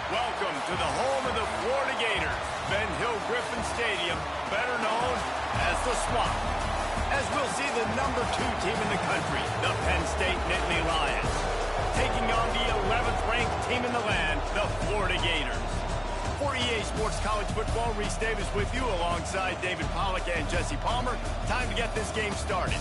Welcome to the home of the Florida Gators, Ben Hill Griffin Stadium, better known as the Swamp. As we'll see the #2 team in the country, the Penn State Nittany Lions, taking on the 11th ranked team in the land, the Florida Gators. For EA Sports College Football, Reese Davis with you alongside David Pollack and Jesse Palmer. Time to get this game started.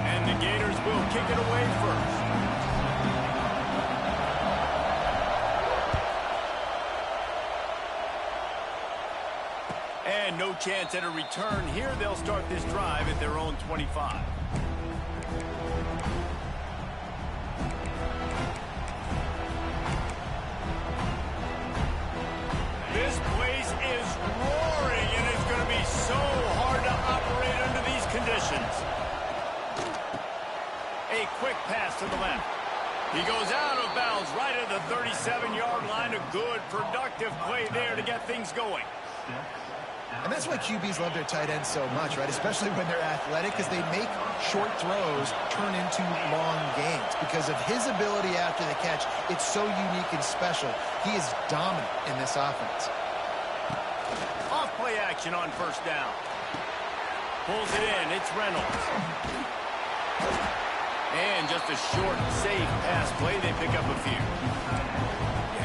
And the Gators will kick it away first. And no chance at a return here. They'll start this drive at their own 25. This place is roaring, and it's going to be so hard to operate under these conditions. A quick pass to the left. He goes out of bounds right at the 37-yard line. A good, productive play there to get things going. And that's why QBs love their tight ends so much, right? Especially when they're athletic, because they make short throws turn into long gains. Because of his ability after the catch, it's so unique and special. He is dominant in this offense. Off play action on first down. Pulls it in. It's Reynolds. And just a short, safe pass play. They pick up a few.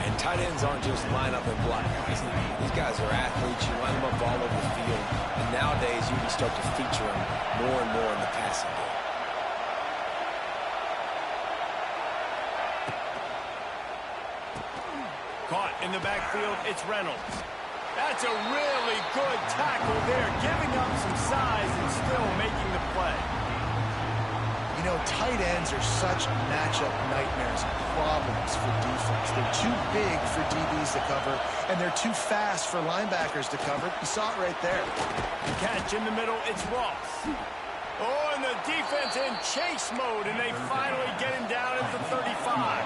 And tight ends aren't just line up and block guys. These guys are athletes. You line them up all over the field. And nowadays, you can start to feature them more and more in the passing game. Caught in the backfield, it's Reynolds. That's a really good tackle there, giving up some size and still making the play. You know, tight ends are such matchup nightmares and problems for defense. They're too big for DBs to cover, and they're too fast for linebackers to cover. You saw it right there. Catch in the middle, it's Ross. Oh, and the defense in chase mode, and they finally get him down at the 35.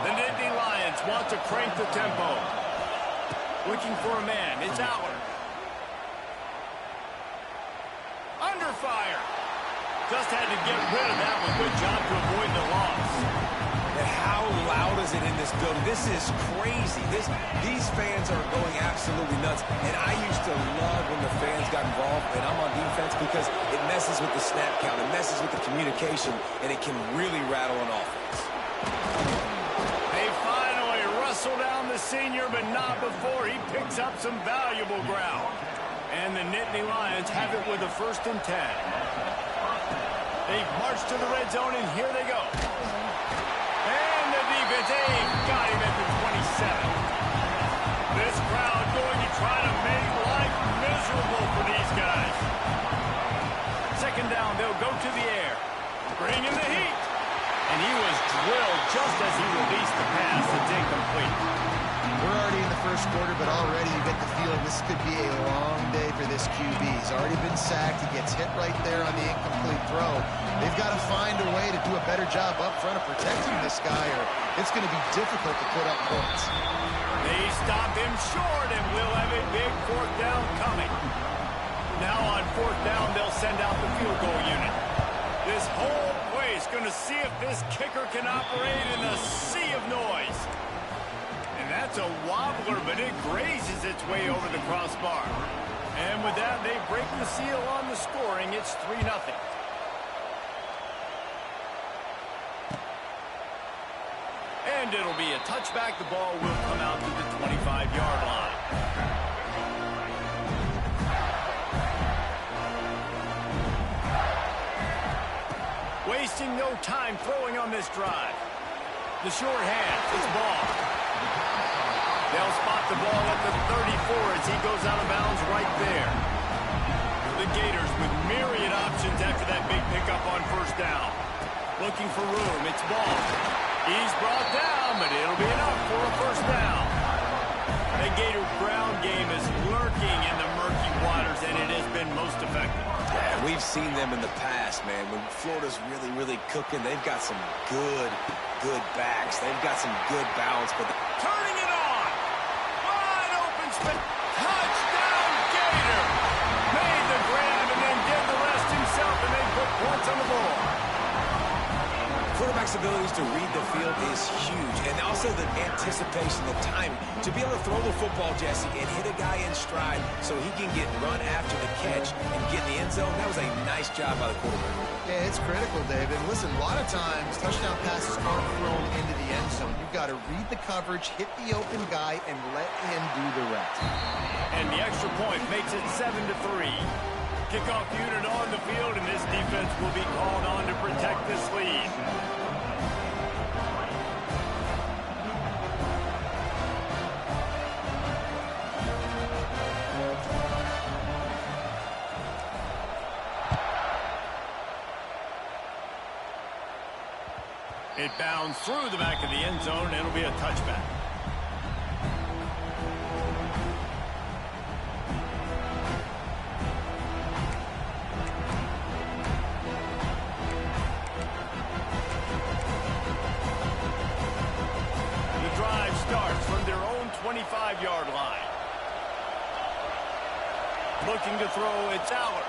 The Nittany Lions want to crank the tempo. Looking for a man, it's Aller. Under fire. Just had to get rid of that one. Good job to avoid the loss. And how loud is it in this building? This is crazy. These fans are going absolutely nuts. And I used to love when the fans got involved, and I'm on defense, because it messes with the snap count. It messes with the communication, and it can really rattle an offense. They finally wrestle down the senior, but not before he picks up some valuable ground. And the Nittany Lions have it with a 1st and 10. They march to the red zone, and here they go. And the defense, got him at the 27. This crowd going to try to make life miserable for these guys. 2nd down, they'll go to the air. Bring in the heat. And he was drilled just as he released the pass. It's incomplete. We're already in the 1st quarter, but already you get the feeling this could be a long day for this QB. He's already been sacked. He gets hit right there on the incomplete throw. They've got to find a way to do a better job up front of protecting this guy, or it's going to be difficult to put up points. They stop him short, and we'll have a big 4th down coming. Now on 4th down, they'll send out the field goal unit. This whole place going to see if this kicker can operate in a sea of noise. And that's a wobbler, but it grazes its way over the crossbar. And with that, they break the seal on the scoring. It's 3-0. And it'll be a touchback. The ball will come out to the 25-yard line. Wasting no time throwing on this drive. The short hand, it's Ball. They'll spot the ball at the 34 as he goes out of bounds right there. The Gators with myriad options after that big pickup on 1st down. Looking for room, it's Ball. He's brought down, but it'll be enough for a 1st down. The Gator ground game is lurking in the murky waters, and it has been most effective. Yeah, we've seen them in the past, man. When Florida's really, really cooking, they've got some good backs. They've got some good balance. But turning it on. Wide open spin. Touchdown, Gator. quarterback's abilities to read the field is huge, and also the anticipation, the timing. To be able to throw the football, Jesse, and hit a guy in stride so he can get run after the catch and get in the end zone, that was a nice job by the quarterback. Yeah, it's critical, David. Listen, a lot of times, touchdown passes aren't thrown into the end zone. You've got to read the coverage, hit the open guy, and let him do the rest. And the extra point makes it 7-3. Kickoff unit on the field, and this defense will be called on to protect this lead. It bounds through the back of the end zone, and it'll be a touchback. The drive starts from their own 25-yard line. Looking to throw, it's Aller.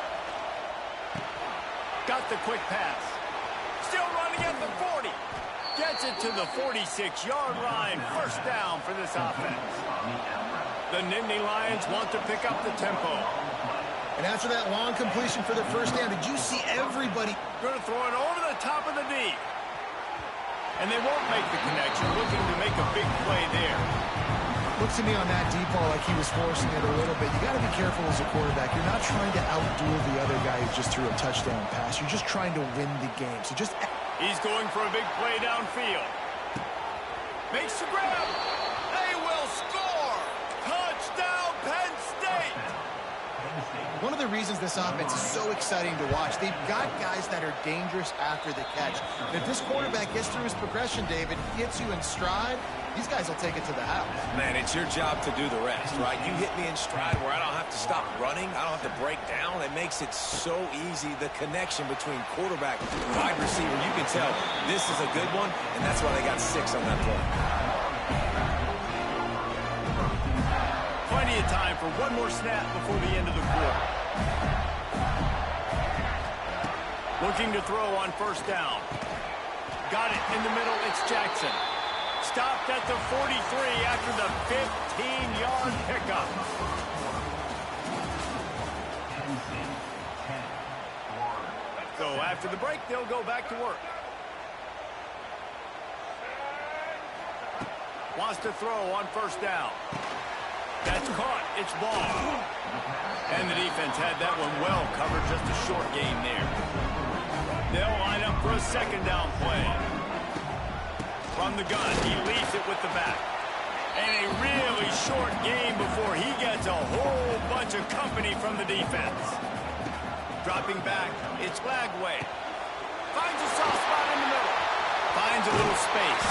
Got the quick pass. Still running at the 40. Gets it to the 46-yard line. First down for this offense. The Nittany Lions want to pick up the tempo. And after that long completion for the first down, did you see everybody? Going to throw it over the top of the knee. And they won't make the connection, looking to make a big play there. Looks to me on that deep ball like he was forcing it a little bit. You got to be careful as a quarterback. You're not trying to outduel the other guy who just threw a touchdown pass. You're just trying to win the game. So just... He's going for a big play downfield. Makes the grab. They will score. Touchdown, Penn State. One of the reasons this offense is so exciting to watch, they've got guys that are dangerous after the catch. And if this quarterback gets through his progression, David, gets you in stride, these guys will take it to the house. Man, it's your job to do the rest, right? You hit me in stride where I don't have to stop running. I don't have to break down. It makes it so easy, the connection between quarterback and wide receiver. You can tell this is a good one, and that's why they got 6 on that play. Plenty of time for one more snap before the end of the quarter. Looking to throw on first down. Got it in the middle. It's Jackson. Stopped at the 43 after the 15-yard pickup. So after the break, they'll go back to work. Wants to throw on first down. That's caught. It's ball. And the defense had that one well covered. Just a short gain there. They'll line up for a second down play. From the gun, he leaves it with the back. And a really short game before he gets a whole bunch of company from the defense. Dropping back, it's Lagway. Finds a soft spot in the middle. Finds a little space.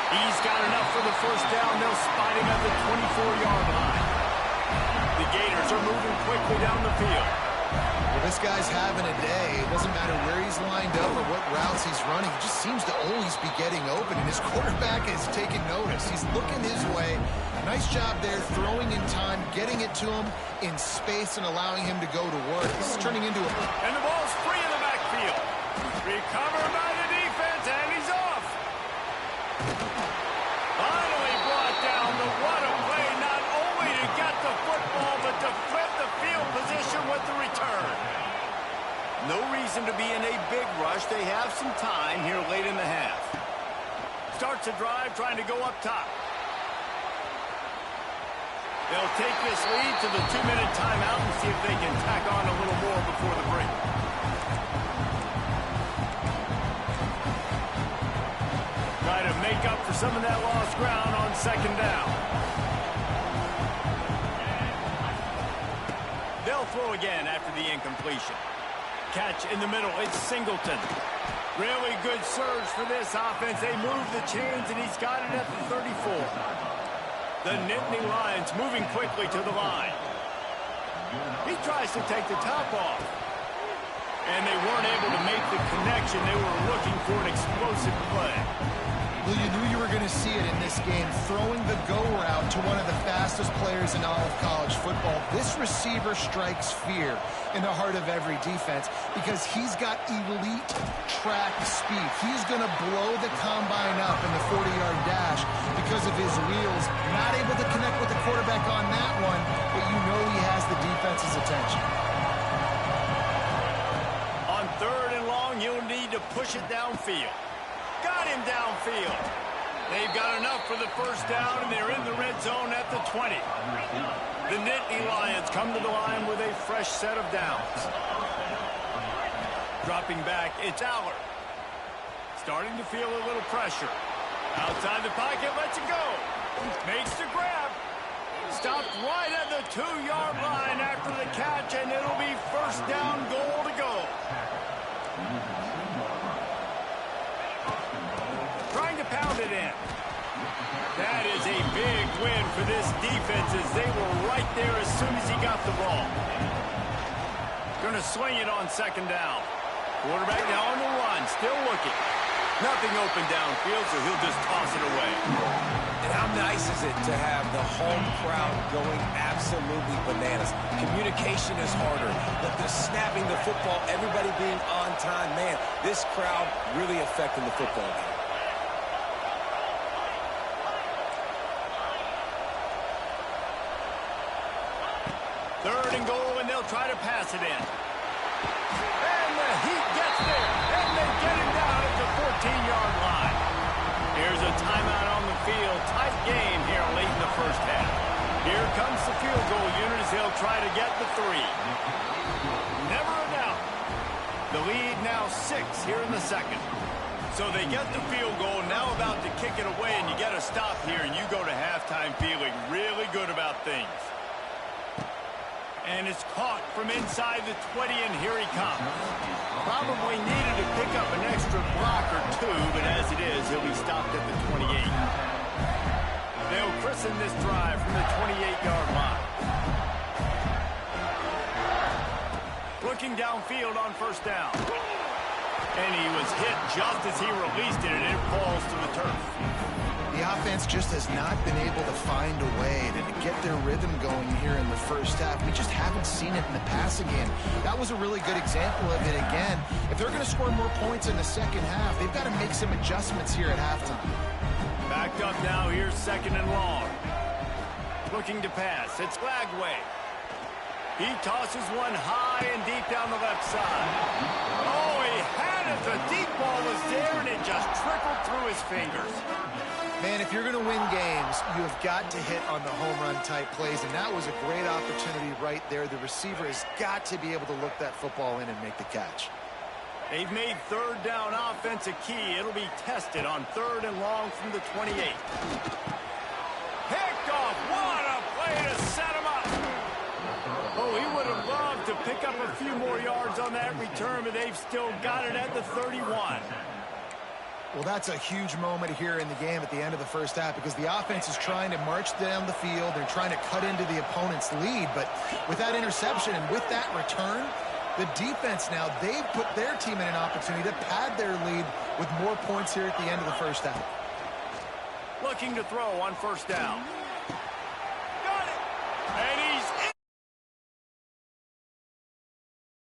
He's got enough for the first down. They'll spot him at the 24-yard line. The Gators are moving quickly down the field. Well, this guy's having a day. It doesn't matter where he's lined up or what routes he's running. He just seems to always be getting open, and his quarterback is taking notice. He's looking his way. Nice job there, throwing in time, getting it to him in space and allowing him to go to work. This is turning into a... And the ball's free in the backfield. Recovered by the defense, and he's off. Finally brought down. The what a play, not only to get the football, but to flip the field position with the return. No reason to be in a big rush. They have some time here late in the half. Starts a drive trying to go up top. They'll take this lead to the 2-minute timeout and see if they can tack on a little more before the break. Try to make up for some of that lost ground on second down. They'll throw again after the incompletion. Catch in the middle, it's Singleton. Really good surge for this offense. They move the chains, and he's got it at the 34. The Nittany Lions moving quickly to the line. He tries to take the top off. And they weren't able to make the connection. They were looking for an explosive play. Well, you knew you were going to see it in this game, throwing the go route to one of the fastest players in all of college football. This receiver strikes fear in the heart of every defense because he's got elite track speed. He's going to blow the combine up in the 40-yard dash because of his wheels. Not able to connect with the quarterback on that one, but you know he has the defense's attention. On 3rd and long, you'll need to push it downfield. Got him downfield. They've got enough for the first down, and they're in the red zone at the 20. The Nittany Lions come to the line with a fresh set of downs. Dropping back, it's Allard. Starting to feel a little pressure. Outside the pocket, lets it go. Makes the grab. Stopped right at the 2-yard line after the catch, and it'll be first down goal to go. Trying to pound it in. That is a big win for this defense as they were right there as soon as he got the ball. Going to swing it on 2nd down. Quarterback now on the run, still looking. Nothing open downfield, so he'll just toss it away. And how nice is it to have the home crowd going absolutely bananas? Communication is harder, but the snapping the football, everybody being on time, man, this crowd really affecting the football game. 3rd and goal, and they'll try to pass it in. And the Heat gets there, and they get him down at the 14-yard line. Here's a timeout on the field. Tight game here late in the first half. Here comes the field goal unit as they'll try to get the 3. Never a doubt. The lead now 6 here in the 2nd. So they get the field goal, now about to kick it away, and you get a stop here, and you go to halftime feeling really good about things. And it's caught from inside the 20, and here he comes. Probably needed to pick up an extra block or 2, but as it is, he'll be stopped at the 28. They'll christen this drive from the 28-yard line. Looking downfield on 1st down. And he was hit just as he released it, and it falls to the turf. The offense just has not been able to find a way to get their rhythm going here in the first half. We just haven't seen it in the passing game. That was a really good example of it again. If they're going to score more points in the second half, they've got to make some adjustments here at halftime. Backed up now, here's 2nd and long. Looking to pass, it's Lagway. He tosses one high and deep down the left side. Oh, he had it. The deep ball was there, and it just trickled through his fingers. Man, if you're going to win games, you have got to hit on the home run type plays, and that was a great opportunity right there. The receiver has got to be able to look that football in and make the catch. They've made 3rd down offense a key. It'll be tested on 3rd and long from the 28. Picked off. What a play to set him up. Oh, he would have loved to pick up a few more yards on that return, but they've still got it at the 31. Well, that's a huge moment here in the game at the end of the first half because the offense is trying to march down the field. They're trying to cut into the opponent's lead, but with that interception and with that return, the defense now, they've put their team in an opportunity to pad their lead with more points here at the end of the first half. Looking to throw on 1st down. Got it! And he's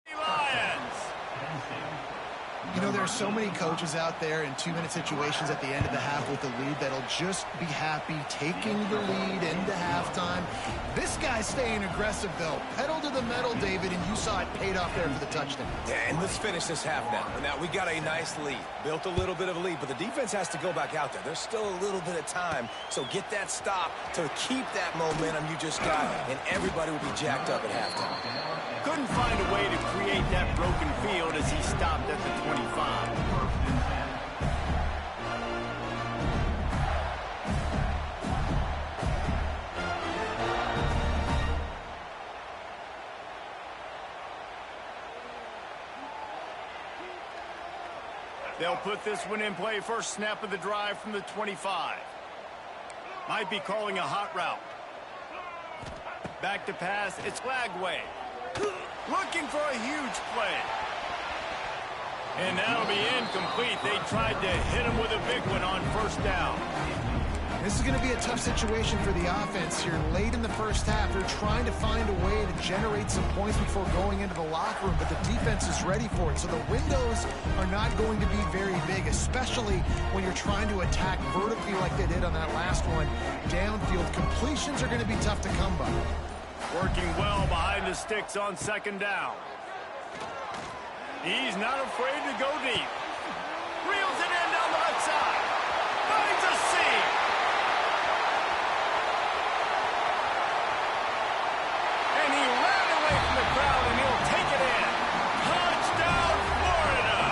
in. Lions! You know, there are so many coaches out there in 2-minute situations at the end of the half with the lead that'll just be happy taking the lead into halftime. This guy's staying aggressive, though. Pedal to the metal, David, and you saw it paid off there for the touchdown. Yeah, and let's finish this half now. Now, we got a nice lead. Built a little bit of a lead, but the defense has to go back out there. There's still a little bit of time, so get that stop to keep that momentum you just got, and everybody will be jacked up at halftime. Couldn't find a way to create that broken field as he stopped at the 25. They'll put this one in play. First snap of the drive from the 25. Might be calling a hot route. Back to pass. It's Lagway. Looking for a huge play. And that'll be incomplete. They tried to hit him with a big one on first down. This is going to be a tough situation for the offense here. Late in the first half, they're trying to find a way to generate some points before going into the locker room, but the defense is ready for it. So the windows are not going to be very big, especially when you're trying to attack vertically like they did on that last one. Downfield completions are going to be tough to come by. Working well behind the sticks on second down. He's not afraid to go deep. Reels it in down the left side. Finds a seam. And he ran away from the crowd, and he'll take it in. Touchdown, Florida.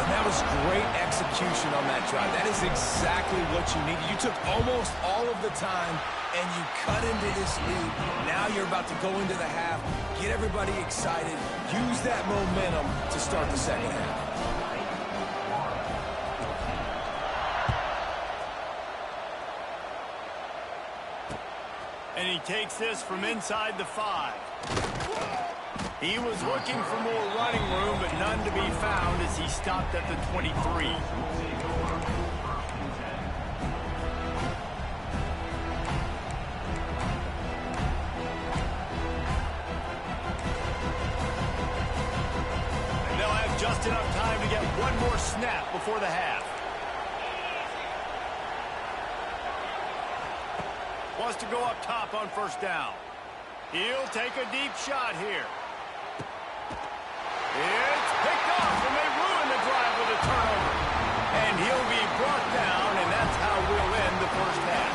And that was great execution on that drive. That is exactly what you needed. You took almost all of the time, and you cut into this lead. Now you're about to go into the half, get everybody excited, use that momentum to start the second half. And he takes this from inside the 5. He was looking for more running room, but none to be found as he stopped at the 23. Just enough time to get one more snap before the half. Wants to go up top on first down. He'll take a deep shot here. It's picked off, and they ruin the drive with a turnover. And he'll be brought down, and that's how we'll end the first half.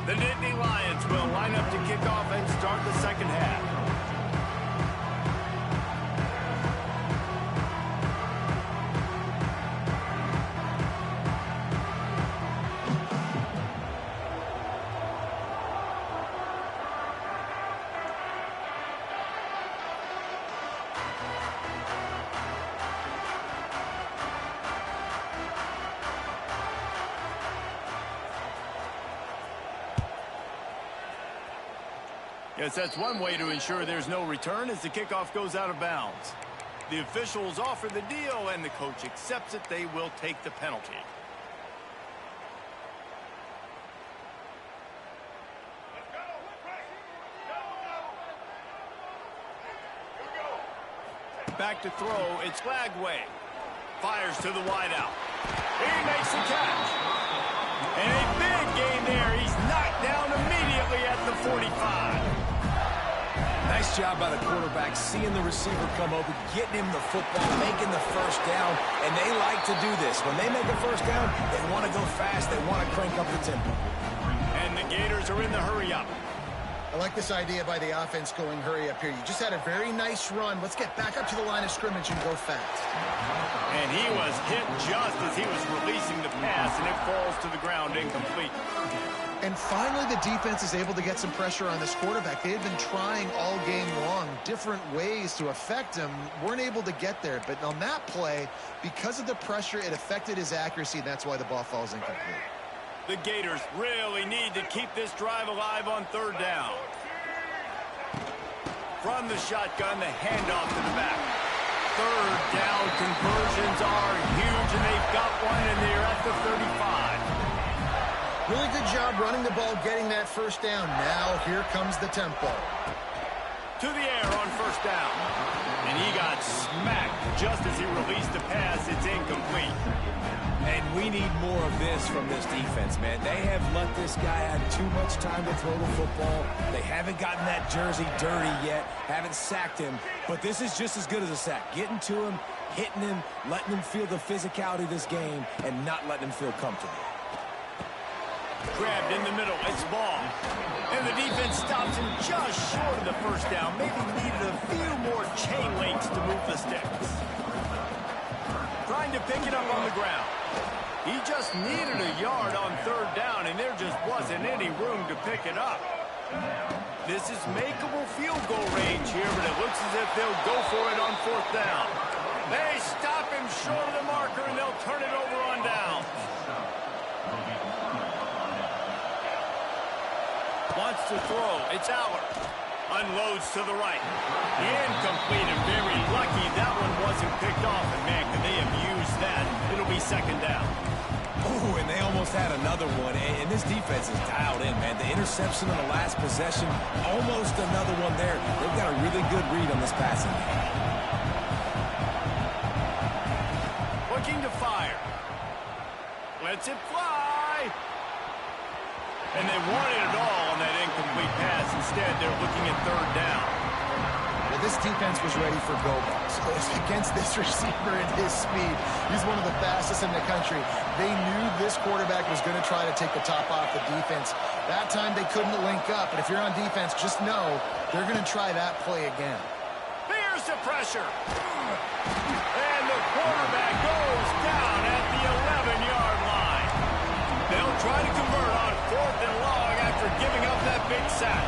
The Nittany Lions will line up to kick off and start the second half. Yes, that's one way to ensure there's no return as the kickoff goes out of bounds. The officials offer the deal, and the coach accepts it. They will take the penalty. Back to throw. It's Flagway. Fires to the wideout. He makes the catch. And a big gain there. He's knocked down immediately at the 45. Nice job by the quarterback, seeing the receiver come open, getting him the football, making the first down, and they like to do this. When they make a first down, they want to go fast, they want to crank up the tempo. And the Gators are in the hurry-up. I like this idea by the offense going hurry up here. You just had a very nice run. Let's get back up to the line of scrimmage and go fast. And he was hit just as he was releasing the pass, and it falls to the ground incomplete. And finally, the defense is able to get some pressure on this quarterback. They had been trying all game long, different ways to affect him, weren't able to get there. But on that play, because of the pressure, it affected his accuracy, and that's why the ball falls incomplete. The Gators really need to keep this drive alive on third down. From the shotgun, the handoff to the back. Third down conversions are huge, and they've got one, and they're at the 35. Really good job running the ball, getting that first down. Now here comes the tempo. To the air on first down. And he got smacked just as he released the pass. It's incomplete. And we need more of this from this defense, man. They have let this guy have too much time to throw the football. They haven't gotten that jersey dirty yet, haven't sacked him. But this is just as good as a sack. Getting to him, hitting him, letting him feel the physicality of this game, and not letting him feel comfortable. Grabbed in the middle. It's ball. And the defense stops him just short of the first down. Maybe needed a few more chain links to move the sticks. Trying to pick it up on the ground. He just needed a yard on third down, and there just wasn't any room to pick it up. This is makeable field goal range here, but it looks as if they'll go for it on fourth down. They stop him short of the marker, and they'll turn it over on down. Wants to throw. It's Aller. Unloads to the right. Incomplete, and very lucky that one wasn't picked off. And, man, could they have used that? It'll be second down. Oh, and they almost had another one. And this defense is dialed in, man. The interception on the last possession, almost another one there. They've got a really good read on this passing game. Looking to fire. Lets it fly. And they wanted it all on that incomplete pass. Instead, they're looking at third down. Well, this defense was ready for go-balls. Against this receiver and his speed, he's one of the fastest in the country. They knew this quarterback was going to try to take the top off the defense. That time they couldn't link up, but if you're on defense, just know they're going to try that play again. Here's the pressure. And the quarterback goes down at the 11-yard line. They'll try to convert on fourth and long after giving up that big sack.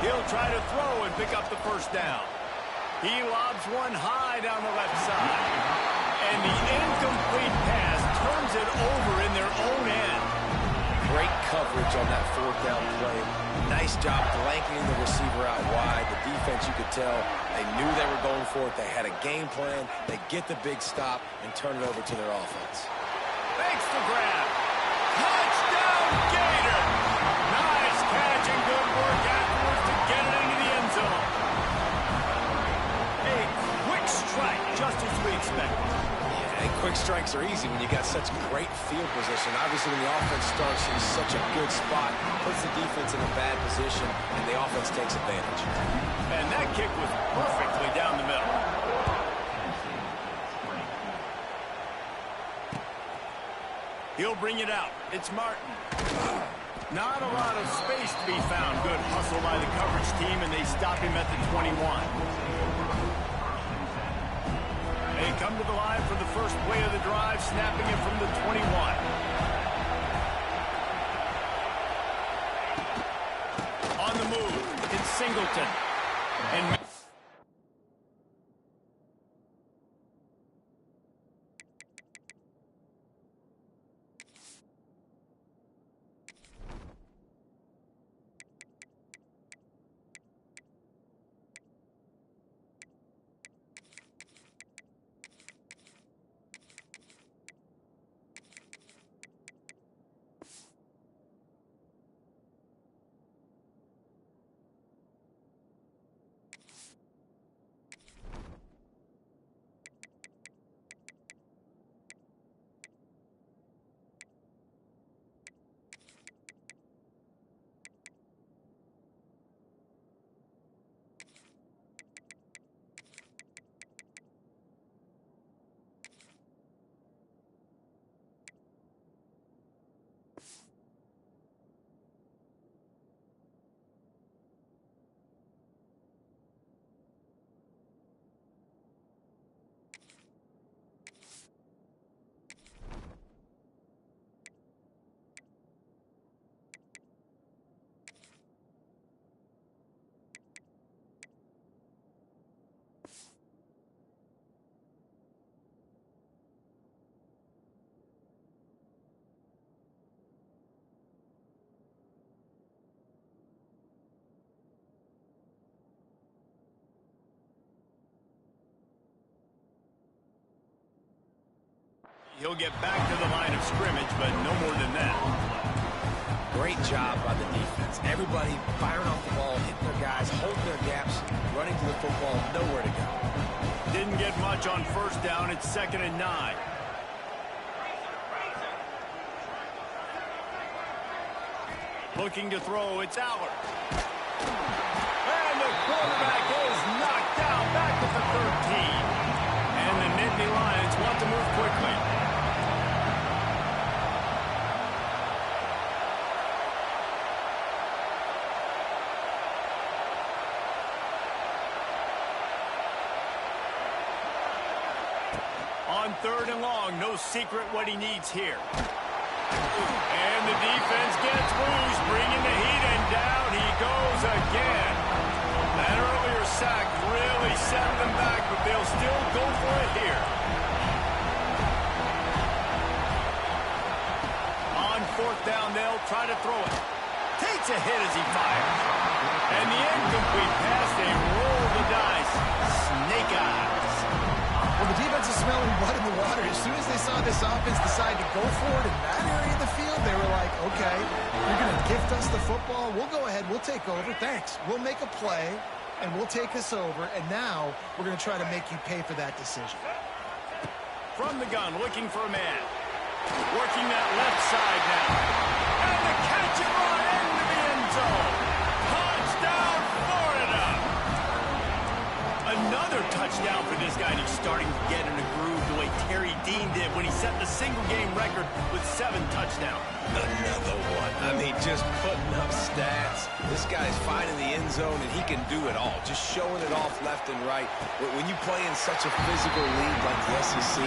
He'll try to throw and pick up the first down. He lobs one high down the left side. And the incomplete pass turns it over in their own end. Great coverage on that fourth down play. Nice job blanketing the receiver out wide. The defense, you could tell, they knew they were going for it. They had a game plan. They get the big stop and turn it over to their offense. Makes the grab. Touchdown, Gator! Nice catch and good work afterwards to get it into the end zone. A quick strike, just as we expected. Yeah, and quick strikes are easy when you got such great field position. Obviously, when the offense starts in such a good spot, puts the defense in a bad position, and the offense takes advantage. And that kick was perfectly down the middle. He'll bring it out. It's Martin. Not a lot of space to be found. Good hustle by the coverage team, and they stop him at the 21. They come to the line for the first play of the drive, snapping it from the 21. On the move, it's Singleton. And he'll get back to the line of scrimmage, but no more than that. Great job by the defense. Everybody firing off the ball, hitting their guys, holding their gaps, running to the football, nowhere to go. Didn't get much on first down. It's 2nd and 9. Looking to throw, it's Aller. And the quarterback is knocked down back at the 13. And the Nittany Lions want to move quickly. On 3rd and long, no secret what he needs here. And the defense gets loose, bringing the heat, and down he goes again. That earlier sack really set them back, but they'll still go for it here. On 4th down, they'll try to throw it. Takes a hit as he fires. And the incomplete pass, they roll the dice. Snake eyes. Well, the defense is smelling blood in the water. As soon as they saw this offense decide to go for it in that area of the field, they were like, okay, you're going to gift us the football. We'll go ahead. We'll take over. Thanks. We'll make a play, and we'll take us over. And now we're going to try to make you pay for that decision. From the gun, looking for a man. Working that left side now. And the catch and run into the end zone. Touchdown, Florida. Another touchdown for this guy, and he's starting to get in a groove the way Terry Dean did when he set the single-game record with 7 touchdowns. Another one. I mean, just putting up stats. This guy's finding the end zone, and he can do it all. Just showing it off left and right. When you play in such a physical league like the SEC,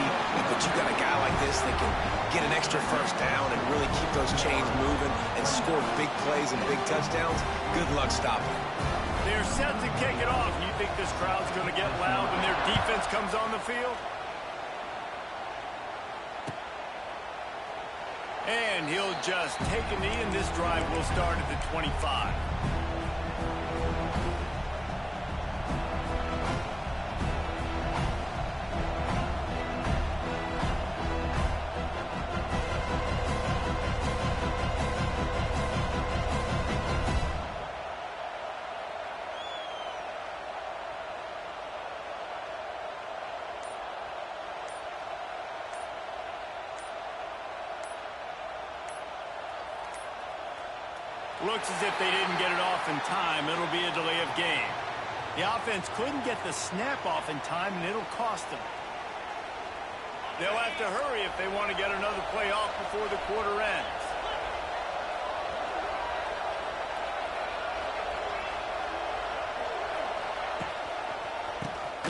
but you got a guy like this that can get an extra first down and really keep those chains moving and score big plays and big touchdowns, good luck stopping him. They're set to kick it off. You think this crowd's going to get loud when their defense comes on the field? And he'll just take a knee, and this drive will start at the 25. Looks as if they didn't get it off in time. It'll be a delay of game. The offense couldn't get the snap off in time, and it'll cost them. They'll have to hurry if they want to get another play off before the quarter ends.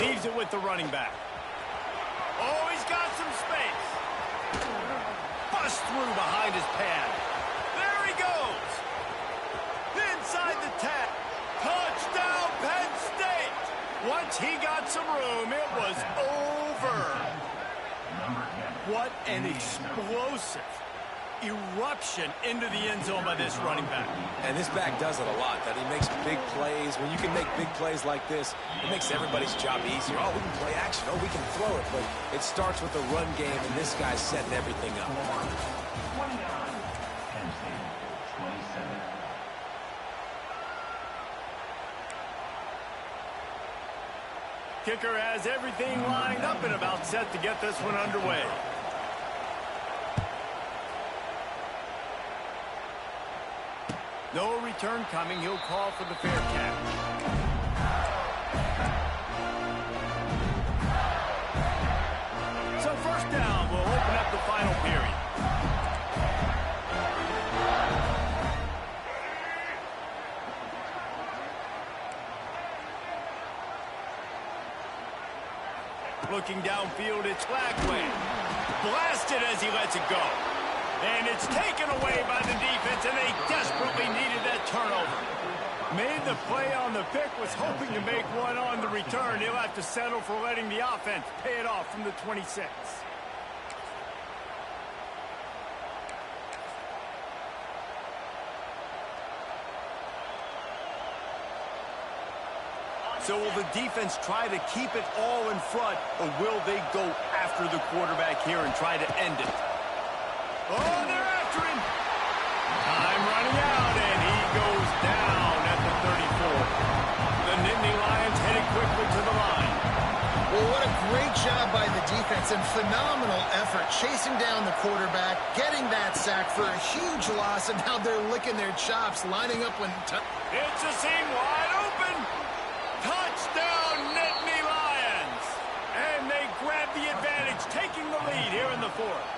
Leaves it with the running back. Oh, he's got some space. Bust through behind his pad. There he goes. Inside the tag. Touchdown, Penn State. Once he got some room, it was over. What an explosive eruption into the end zone by this running back. And this back does it a lot, that he makes big plays. When you can make big plays like this, it makes everybody's job easier. Oh, we can play action. Oh, we can throw it. But it starts with the run game, and this guy's setting everything up. Kicker has everything lined up and about set to get this one underway. No return coming. He'll call for the fair catch. So first down will open up the final period. Looking downfield, it's Blackway. Blasted as he lets it go. And it's taken away by the defense, and they desperately needed that turnover. Made the play on the pick, was hoping to make one on the return. He'll have to settle for letting the offense pay it off from the 26. So will the defense try to keep it all in front, or will they go after the quarterback here and try to end it? Oh, they're after him. Time running out, and he goes down at the 34. The Nittany Lions headed quickly to the line. Well, what a great job by the defense and phenomenal effort chasing down the quarterback, getting that sack for a huge loss, and now they're licking their chops, lining up when... It's a seam wide open. Touchdown, Nittany Lions. And they grab the advantage, taking the lead here in the fourth.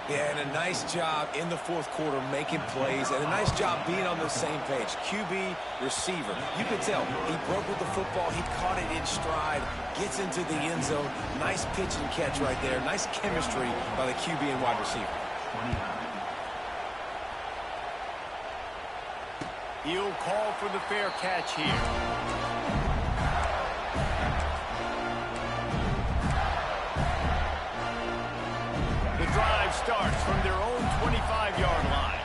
Yeah, and a nice job in the fourth quarter making plays, and a nice job being on the same page. QB, receiver. You could tell he broke with the football. He caught it in stride, gets into the end zone. Nice pitch and catch right there. Nice chemistry by the QB and wide receiver. He'll call for the fair catch here. The drive starts from their own 25-yard line.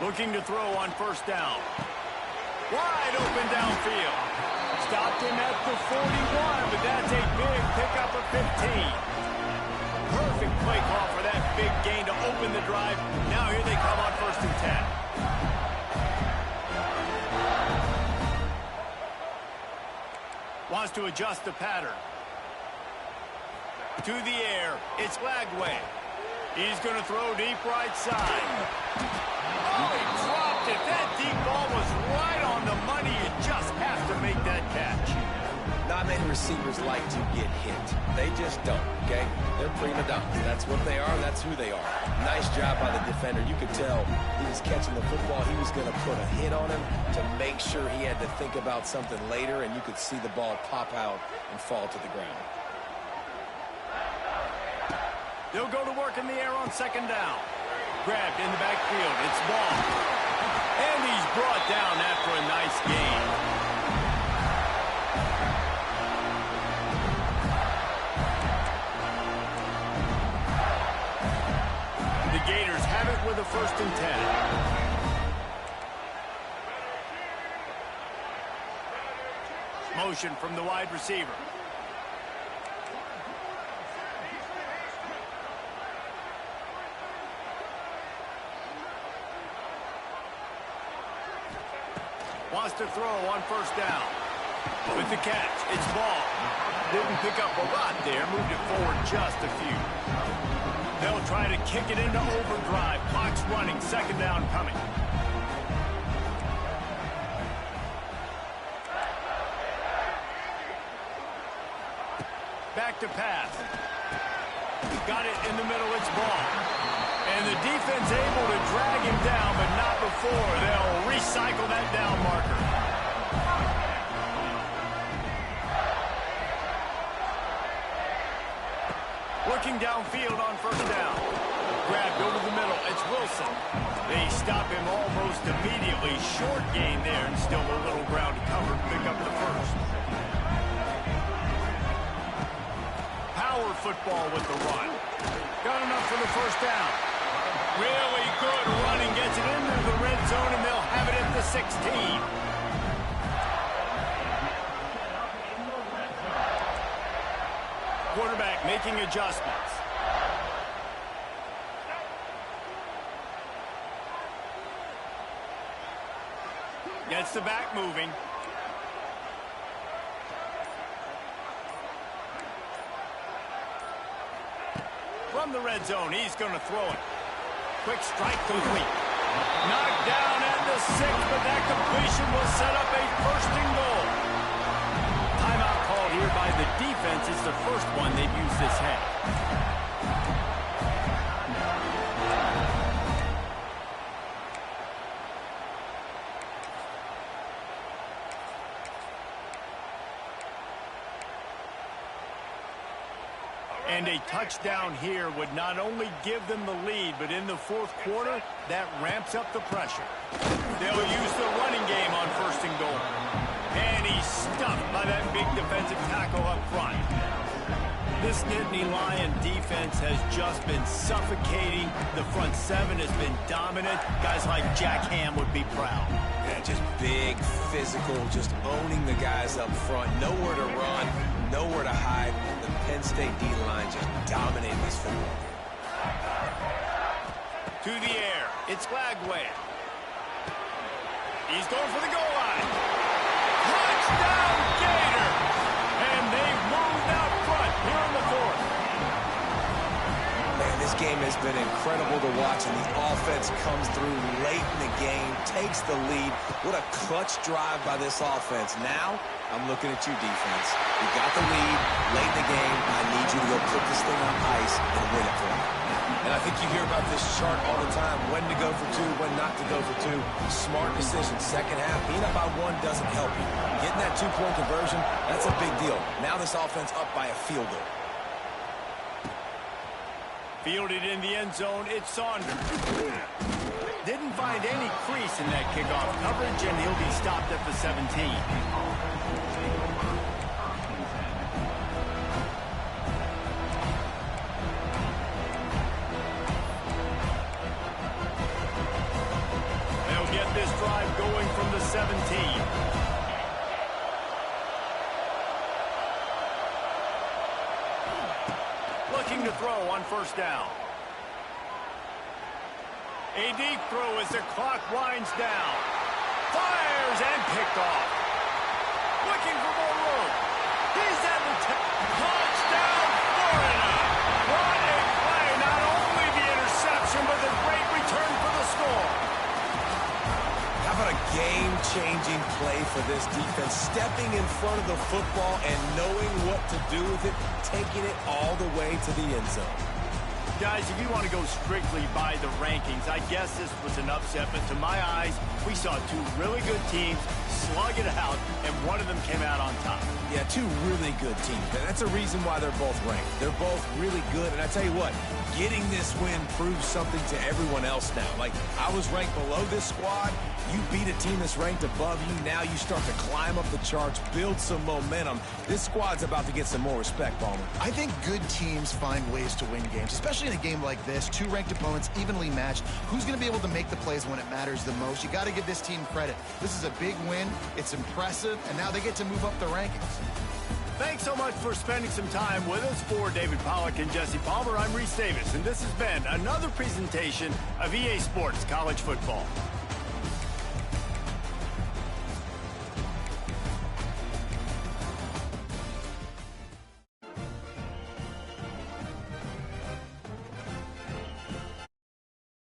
Looking to throw on first down. Wide open downfield. Stopped him at the 41, but that's a big pickup of 15. Perfect play call for that big gain to open the drive. Now here they come on first and 10. Wants to adjust the pattern. To the air, it's Lagway. He's going to throw deep right side. Oh, he dropped it. That deep ball was right on the money. You just have to make that catch. Not many receivers like to get hit. They just don't, okay? They're prima donnas. That's what they are. That's who they are. Nice job by the defender. You could tell he was catching the football. He was going to put a hit on him to make sure he had to think about something later, and you could see the ball pop out and fall to the ground. They'll go to work in the air on second down. Grabbed in the backfield. It's Ball. And he's brought down after a nice gain. The Gators have it with a first and 10. Motion from the wide receiver. Wants to throw on first down. With the catch, it's Ball. Didn't pick up a lot there. Moved it forward just a few. They'll try to kick it into overdrive. Clock's running. Second down coming. Back to pass. Got it in the middle. It's Ball. And the defense able to drag him down, but not before. They'll recycle that down marker. Working downfield on first down. Grabbed over the middle. It's Wilson. They stop him almost immediately. Short gain there, and still a little ground to cover to pick up the first. Power football with the run. Got enough for the first down. Really good running, gets it into the red zone, and they'll have it at the 16. Quarterback making adjustments. Gets the back moving. From the red zone, he's going to throw it. Quick strike complete. Knocked down at the 6, but that completion will set up a first and goal. Timeout called here by the defense. It's the first one they've used this half. And a touchdown here would not only give them the lead, but in the fourth quarter, that ramps up the pressure. They'll use the running game on first and goal. And he's stuffed by that big defensive tackle up front. This Nittany Lion defense has just been suffocating. The front seven has been dominant. Guys like Jack Ham would be proud. Yeah, just big, physical, just owning the guys up front. Nowhere to run, nowhere to hide. The Penn State D-line just dominating this football game. To the air, it's Lagway. He's going for the goal line. Touchdown, Gator! And they've moved out front here in the fourth. Man, this game has been incredible to watch, and the offense comes through late in the game, takes the lead. What a clutch drive by this offense. Now, I'm looking at you, defense. You got the lead late in the game. I need you to go put this thing on ice and win it for me. And I think you hear about this chart all the time, when to go for two, when not to go for two. Smart decision. Second half, being up by one doesn't help you. Getting that two-point conversion, that's a big deal. Now this offense up by a field goal. Fielded in the end zone, it's Saunders. Didn't find any crease in that kickoff coverage, and he'll be stopped at the 17. They'll get this drive going from the 17. Looking to throw on first down. A deep throw as the clock winds down. Fires and picked off. Looking for more room. He's at the touchdown, Florida. What a play. Not only the interception, but the great return for the score. How about a game-changing play for this defense? Stepping in front of the football and knowing what to do with it, taking it all the way to the end zone. Guys, if you want to go strictly by the rankings, I guess this was an upset, but to my eyes, we saw two really good teams slug it out, and one of them came out on top. Yeah, two really good teams. That's a reason why they're both ranked. They're both really good, and I tell you what, getting this win proves something to everyone else now. Like, I was ranked below this squad. You beat a team that's ranked above you. Now you start to climb up the charts, build some momentum. This squad's about to get some more respect, Palmer. I think good teams find ways to win games, especially in a game like this. Two ranked opponents, evenly matched. Who's going to be able to make the plays when it matters the most? You got to give this team credit. This is a big win. It's impressive, and now they get to move up the rankings. Thanks so much for spending some time with us. For David Pollack and Jesse Palmer, I'm Reese Davis, and this has been another presentation of EA Sports College Football.